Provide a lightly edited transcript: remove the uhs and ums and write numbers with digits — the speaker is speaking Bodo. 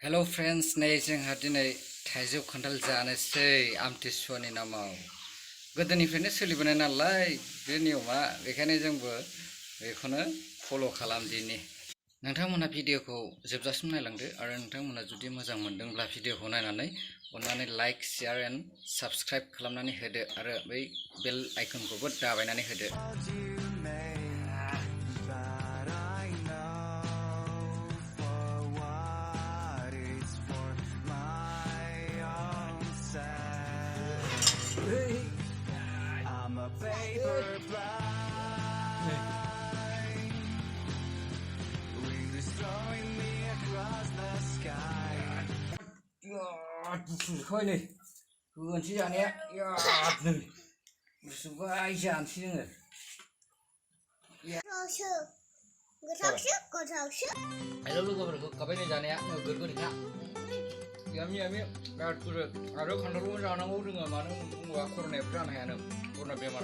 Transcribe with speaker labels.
Speaker 1: हेलो फ्रेंड्स नै जोंहा दिनै थाइजौ खान्थाल जानोसै आमथिसुवानि नामाव गोदोनिफ्रायनो सोलिबोनाय नालाय बे नियमा बेखायनो जोंबो बेखौनो फल' खालामदिनि नोंथांमोना भिडिअखौ जोबजासिम नायलांदो आरो नोंथांमोना जुदि मोजां मोनदोंब्ला भिडिअखौ नायनानै अन्नानै लाइक शेयार एन्ड साबस्क्राइब खालामनानै होदो आरो बै बेल आइकनखौबो दाबायनानै होदो I'm a paper blind, wind is throwing me across the sky. Khơi này, gần chứ anh nhé. Này, súng vai dàn chứ nữa.
Speaker 2: Thao sư, người thao sức, còn thao sức.
Speaker 1: Ai đâu lúc có bên này dàn nhé, nó gần gần khác. Yami, ada kantor rumah jangan ngomong dengan mana, ngomong aku orang Nepal nih, anu, orang Bema.